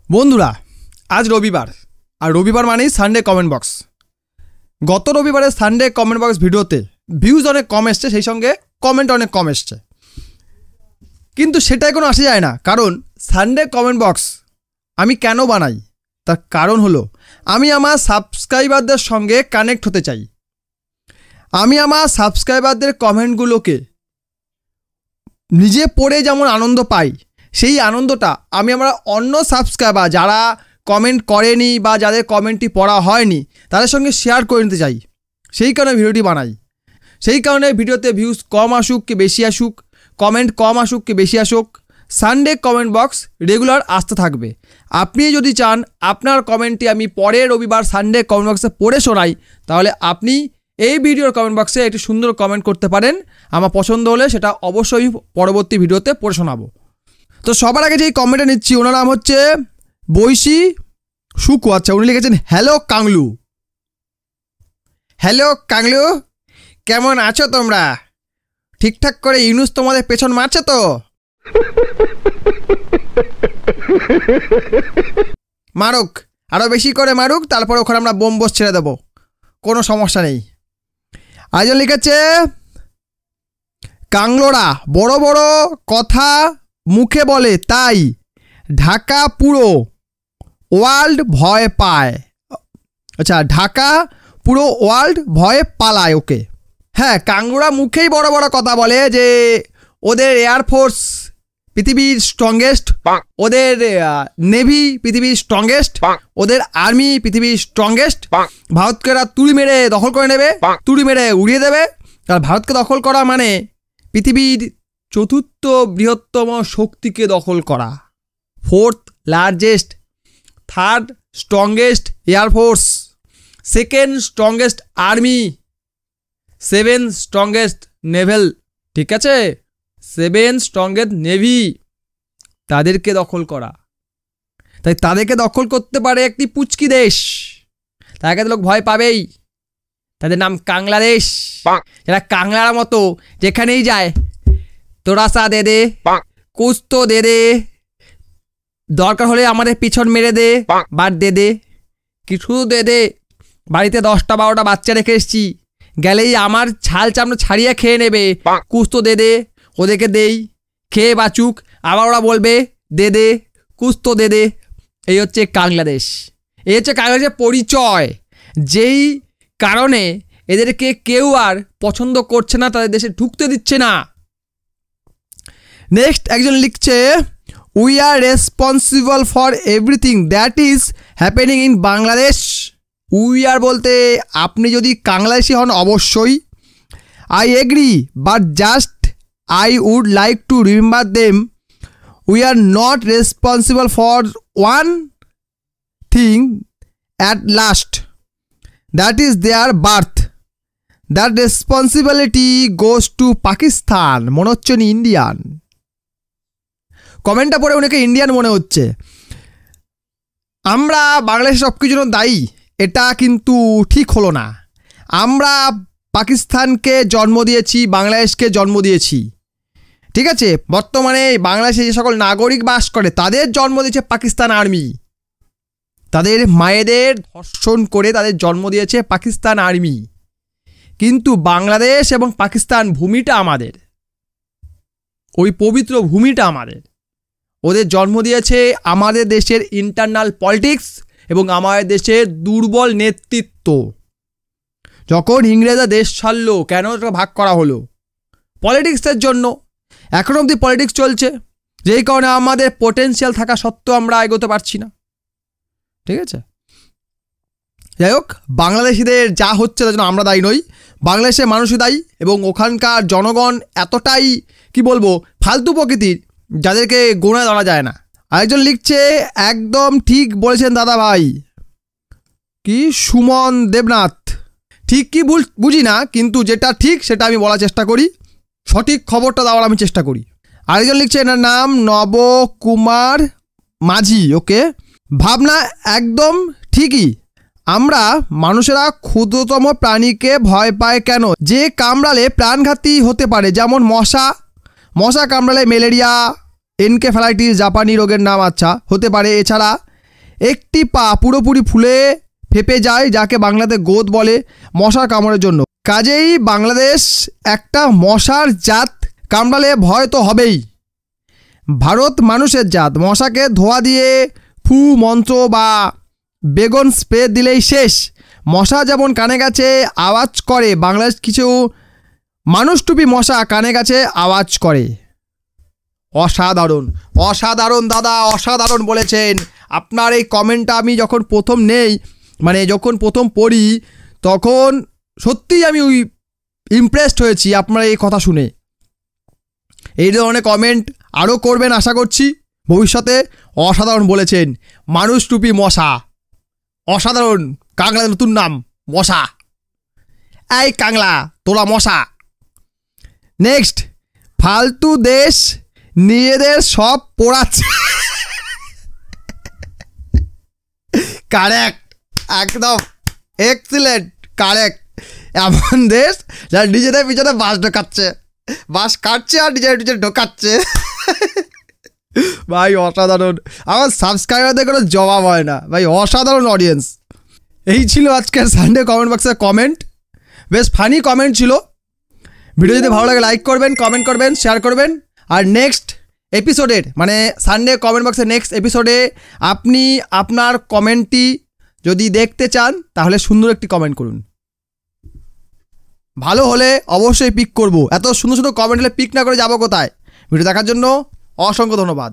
বন্ধুরা, আজ রবিবার, আর রবিবার মানেই সানডে কমেন্ট বক্স। গত রবিবারের সানডে কমেন্ট বক্স ভিডিওতে ভিউজ অনেক কম এসছে, সেই সঙ্গে কমেন্ট অনেক কম এসছে, কিন্তু সেটাই কোনো আসে যায় না। কারণ সানডে কমেন্ট বক্স আমি কেন বানাই, তার কারণ হলো আমি আমার সাবস্ক্রাইবারদের সঙ্গে কানেক্ট হতে চাই। আমি আমার সাবস্ক্রাইবারদের কমেন্টগুলোকে নিজে পড়ে যেমন আনন্দ পাই, সেই আনন্দটা আমি আমার অন্য সাবস্ক্রাইবার যারা কমেন্ট করেনি বা যাদের কমেন্টটি পড়া হয়নি তাদের সঙ্গে শেয়ার করে নিতে চাই। সেই কারণে ভিডিওটি বানাই। সেই কারণে ভিডিওতে ভিউজ কম আসুক কি বেশি আসুক, কমেন্ট কম আসুক কি বেশি আসুক, সানডে কমেন্ট বক্স রেগুলার আসতে থাকবে। আপনি যদি চান আপনার কমেন্টটি আমি পরের রবিবার সানডে কমেন্ট বক্সে পড়ে শোনাই, তাহলে আপনি এই ভিডিওর কমেন্ট বক্সে একটি সুন্দর কমেন্ট করতে পারেন। আমার পছন্দ হলে সেটা অবশ্যই পরবর্তী ভিডিওতে পড়ে শোনাবো। তো সবার আগে যেই কমেন্টটা নিচ্ছি, ওনার নাম হচ্ছে বৈশী সুকু। আচ্ছা, উনি লিখেছেন হ্যালো কাংলু। হ্যালো কাংলু, কেমন আছো তোমরা? ঠিকঠাক করে ইউনুস তোমাদের পেছন মারছে তো? মারুক, আরও বেশি করে মারুক, তারপর ওখানে আমরা বোম বোস ছেড়ে দেবো, কোনো সমস্যা নেই। আরেকজন লিখেছে কাংলোরা বড় বড় কথা মুখে বলে, তাই ঢাকা পুরো ওয়ার্ল্ড ভয় পায়। আচ্ছা, ঢাকা পুরো ওয়ার্ল্ড ভয় পালায়। ওকে, হ্যাঁ, কাংলোরা মুখেই বড় বড় কথা বলে যে ওদের এয়ারফোর্স পৃথিবীর স্ট্রংগেস্ট, ওদের নেভি পৃথিবীর স্ট্রংগেস্ট, ওদের আর্মি পৃথিবীর স্ট্রংগেস্ট। ভারতকে এরা তুড়ি মেরে দখল করে নেবে, তুড়ি মেরে উড়িয়ে দেবে। আর ভারতকে দখল করা মানে পৃথিবীর চতুর্থ বৃহত্তম শক্তিকে দখল করা, fourth largest, third strongest air force, second strongest army, seventh strongest naval. ঠিক আছে, সেভেন্থ স্ট্রংগেস্ট নেভি, তাদেরকে দখল করা। তাই তাদেরকে দখল করতে পারে একটি পুচকি দেশ, তাদেরকে তো লোক ভয় পাবেই। তাদের নাম কাংলাদেশ। যারা কাংলার মতো যেখানেই যায় তোরা সা দে দে, কুছ তো দে দে, দরকার হলে আমাদের পিছন মেরে দে, বাদ দে দে, কিছু দে দে। বাড়িতে 10টা 12টা বাচ্চা রেখে এসছি, গেলেই আমার ছাল চামড়া ছাড়িয়ে খেয়ে নেবে, কুছ তো দে দে। ওদেরকে দেই, খেয়ে বাঁচুক, আবার ওরা বলবে দে দে, কুছ তো দে দে। এই হচ্ছে বাংলাদেশ, এই হচ্ছে বাংলাদেশের পরিচয়। যেই কারণে এদেরকে কেউ আর পছন্দ করছে না, তাদের দেশে ঢুকতে দিচ্ছে না। নেক্সট একজন লিখছে we are responsible for everything that is happening in Bangladesh. We are বলতে আপনি যদি বাংলাদেশি হন অবশ্যই, I agree, but just I would like to remember them. We are not responsible for one thing at last, that is their birth. That responsibility goes to Pakistan. মনে হচ্ছে Indian. কমেন্টটা পড়ে উনাকে ইন্ডিয়ান মনে হচ্ছে। আমরা বাংলাদেশে সব কিছুর জন্য দায়ী, এটা কিন্তু ঠিক হলো না। আমরা পাকিস্তানকে জন্ম দিয়েছি, বাংলাদেশকে জন্ম দিয়েছি, ঠিক আছে। বর্তমানে বাংলাদেশে যে সকল নাগরিক বাস করে তাদের জন্ম দিয়েছে পাকিস্তান আর্মি, তাদের মায়েদের ধর্ষণ করে তাদের জন্ম দিয়েছে পাকিস্তান আর্মি। কিন্তু বাংলাদেশ এবং পাকিস্তান ভূমিটা আমাদের, ওই পবিত্র ভূমিটা আমাদের। ওদের জন্ম দিয়েছে আমাদের দেশের ইন্টারনাল পলিটিক্স এবং আমাদের দেশের দুর্বল নেতৃত্ব। যখন ইংরেজরা দেশ ছাড়লো, কেন এটা ভাগ করা হলো? পলিটিক্সের জন্য। এখন অবধি পলিটিক্স চলছে, যেই কারণে আমাদের পোটেনশিয়াল থাকা সত্ত্বেও আমরা এগোতে পারছি না, ঠিক আছে। যাই হোক, বাংলাদেশিদের যা হচ্ছে তার জন্য আমরা দায়ী নই, বাংলাদেশের মানুষই দায়ী। এবং ওখানকার জনগণ এতটাই কি বলবো ফালতু প্রকৃতির, যাদেরকে গোনায় ধরা যায় না। আরেকজন লিখছে একদম ঠিক বলেছেন দাদা ভাই। কি সুমন দেবনাথ, ঠিক কি ভুল বুঝি না, কিন্তু যেটা ঠিক সেটা আমি বলার চেষ্টা করি, সঠিক খবরটা দেওয়ার আমি চেষ্টা করি। আরেকজন লিখছে, এনার নাম নবকুমার মাঝি। ওকে, ভাবনা একদম ঠিকই। আমরা মানুষেরা ক্ষুদ্রতম প্রাণীকে ভয় পায় কেন? যে কামড়ালে প্রাণঘাতী হতে পারে, যেমন মশা। মশা কামড়ালে ম্যালেরিয়া, এনকেফ্যালাইটিস, জাপানি রোগের নাম আচ্ছা হতে পারে। এছাড়া একটি পা পুরোপুরি ফুলে ফেপে যায়, যাকে বাংলাতে গোদ বলে, মশার কামড়ের জন্য। কাজেই বাংলাদেশ একটা মশার জাত, কামড়ালে ভয় তো হবেই। ভারত মানুষের জাত, মশাকে ধোয়া দিয়ে ফু মন্ত্র বা বেগুন স্প্রে দিলেই শেষ। মশা যেমন কানে গাছে আওয়াজ করে, বাংলাদেশ কিছু মানুষটুপি মশা কানে গাছে আওয়াজ করে। অসাধারণ, অসাধারণ দাদা, অসাধারণ বলেছেন। আপনার এই কমেন্টটা আমি যখন প্রথম নেই, মানে যখন প্রথম পড়ি, তখন সত্যিই আমি ইমপ্রেসড হয়েছি আপনার এই কথা শুনে। এই ধরনের কমেন্ট আরও করবেন আশা করছি ভবিষ্যতে। অসাধারণ বলেছেন, মানুষ টুপি মশা, অসাধারণ। কাংলার নতুন নাম মশা। এই কাংলা তোরা মশা। নেক্সট, ফালতু দেশ নিজেদের সব পোড়াচ্ছে। কারেক্ট, একদম এক্সিলেন্ট, কারেক্ট। এমন দেশ যারা নিজেদের পিছনে বাস ঢোকাচ্ছে, বাস কাটছে আর নিজের নিজের ঢোকাচ্ছে। ভাই অসাধারণ, আমার সাবস্ক্রাইবারদের কোনো জবাব হয় না ভাই, অসাধারণ অডিয়েন্স। এই ছিল আজকের সানডে কমেন্ট বক্সের কমেন্ট, বেশ ফানি কমেন্ট ছিল। ভিডিও যদি ভালো লাগে লাইক করবেন, কমেন্ট করবেন, শেয়ার করবেন। আর নেক্সট এপিসোডের মানে সানডে কমেন্ট বক্সের নেক্সট এপিসোডে আপনি আপনার কমেন্টটি যদি দেখতে চান তাহলে সুন্দর একটি কমেন্ট করুন। ভালো হলে অবশ্যই পিক করব, এত সুন্দর সুন্দর কমেন্ট হলে পিক না করে যাবো কোথায়? ভিডিও দেখার জন্য অসংখ্য ধন্যবাদ।